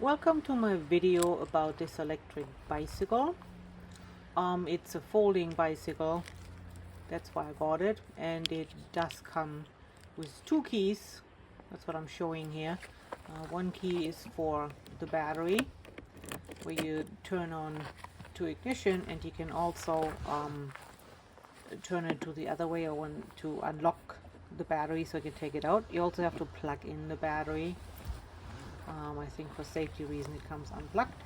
Welcome to my video about this electric bicycle. It's a folding bicycle, that's why I got it, and it does come with two keys. That's what I'm showing here. One key is for the battery, where you turn on to ignition, and you can also turn it to the other way, or to unlock the battery so you can take it out. You also have to plug in the battery. I think for safety reason it comes unplugged.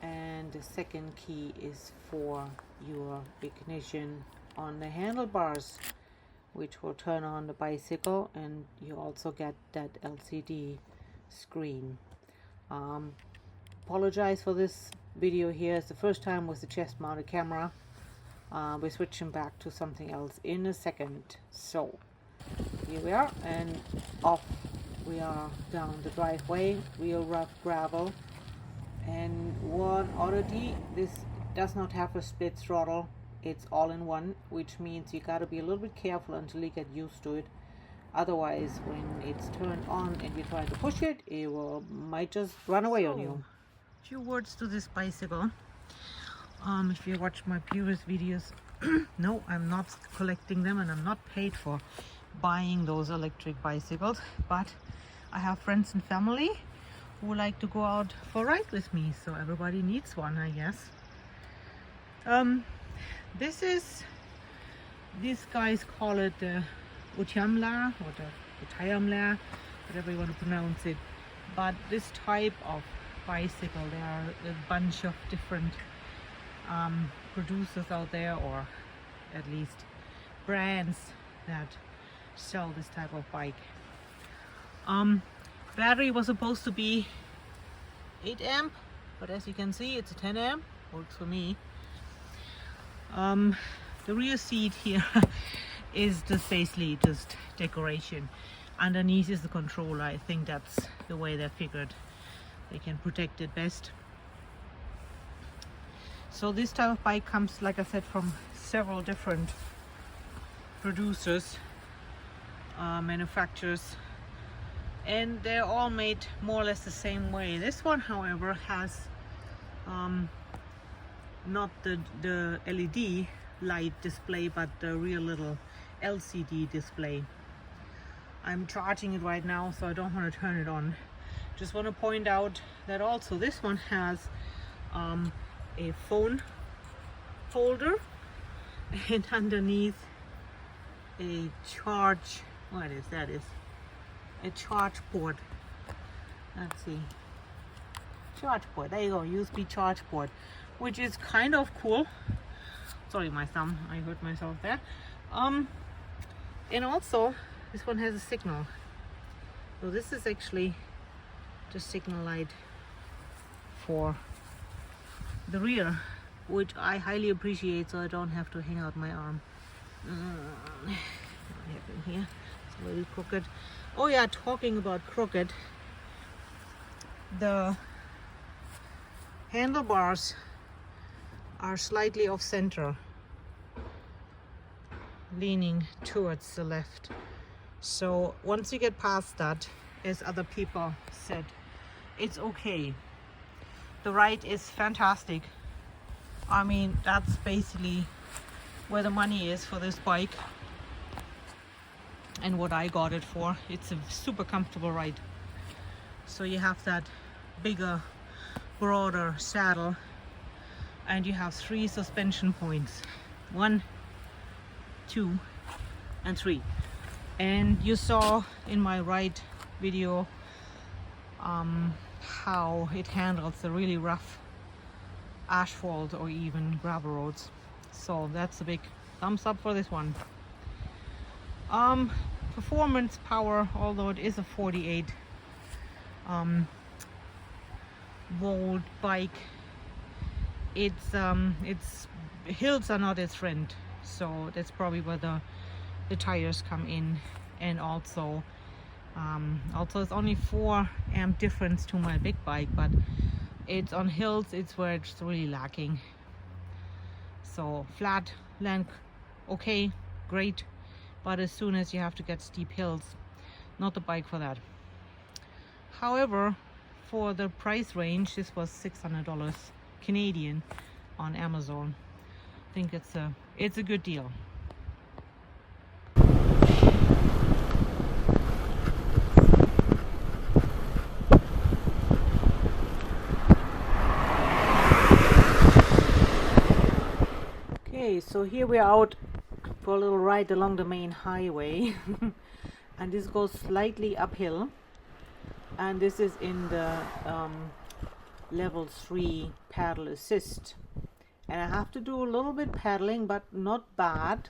And the second key is for your ignition on the handlebars, which will turn on the bicycle, and you also get that LCD screen. Apologize for this video here. It's the first time with the chest mounted camera. We're switching back to something else in a second. So here we are, and off we are down the driveway. Real rough gravel. And one oddity, this does not have a split throttle. It's all in one, which means you got to be a little bit careful until you get used to it. Otherwise, when it's turned on and you try to push it, it might just run away on you. Few words to this bicycle. If you watch my previous videos, no, I'm not collecting them, and I'm not paid for buying those electric bicycles, but I have friends and family who like to go out for a ride with me, so everybody needs one, I guess. These guys call it the Otiamlar, or the Otiamlar, whatever you want to pronounce it. But this type of bicycle, there are a bunch of different producers out there, or at least brands that sell this type of bike. Battery was supposed to be 8 amp, but as you can see, it's a 10 amp. Works for me. The rear seat here is just basically just decoration. Underneath is the controller. I think that's the way they figured they can protect it best. So this type of bike comes, like I said, from several different producers, manufacturers, and they're all made more or less the same way. This one, however, has not the LED light display, but the real little LCD display. I'm charging it right now, so I don't want to turn it on. Just want to point out that also this one has a phone folder, and underneath a charge, that is a charge port. Let's see, charge port, there you go, USB charge port, which is kind of cool. Sorry, my thumb, I hurt myself there. And also this one has a signal, so this is actually the signal light for the rear, which I highly appreciate, so I don't have to hang out my arm. What happened here? It's a little crooked. Oh yeah, talking about crooked, the handlebars are slightly off center, leaning towards the left. So once you get past that, as other people said, it's okay. The ride is fantastic. I mean, that's basically where the money is for this bike, and what I got it for. It's a super comfortable ride. So you have that bigger, broader saddle, and you have 3 suspension points, 1, 2, and 3. And you saw in my ride video how it handles the really rough asphalt or even gravel roads. So that's a big thumbs up for this one. Performance power, although it is a 48 volt bike, its hills are not its friend, so that's probably where the tires come in. And also it's only 4 amp difference to my big bike, but it's on hills, it's where it's really lacking. So flat land, okay, great, but as soon as you have to get steep hills, not the bike for that. However, for the price range, this was $600 Canadian on Amazon. I think it's a good deal. Okay, so here we are out for a little ride along the main highway and this goes slightly uphill, and this is in the level 3 paddle assist, and I have to do a little bit paddling but not bad,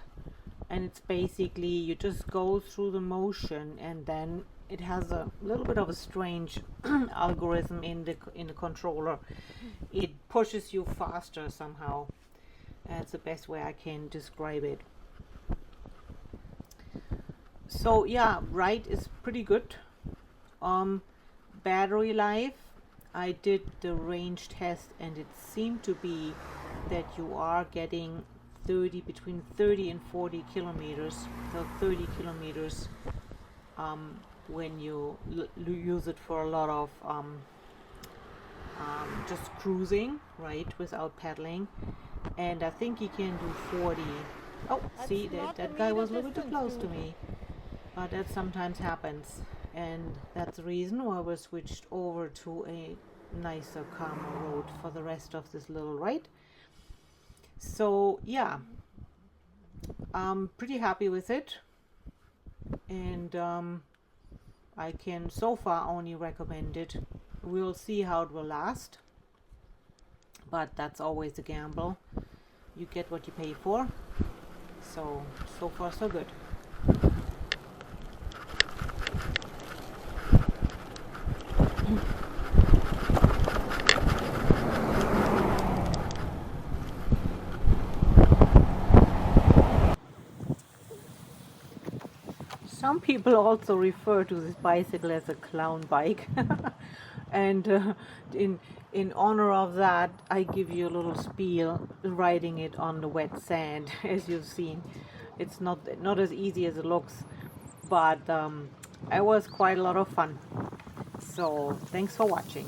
and it's basically you just go through the motion, and then it has a little bit of a strange algorithm in the controller. It pushes you faster somehow. That's the best way I can describe it. So yeah, ride is pretty good. Battery life, I did the range test and it seemed to be that you are getting between 30 and 40 kilometers, so 30 kilometers when you use it for a lot of just cruising, right, without paddling. And I think you can do 40. Oh, see, that guy was a little bit too close to me. But that sometimes happens. And that's the reason why we switched over to a nicer, calmer road for the rest of this little ride. So, yeah. I'm pretty happy with it. And I can so far only recommend it. We'll see how it will last. But that's always a gamble. You get what you pay for. So far so good. Some people also refer to this bicycle as a clown bike. And in honor of that, I give you a little spiel riding it on the wet sand. As you've seen, it's not as easy as it looks, but it was quite a lot of fun. So thanks for watching.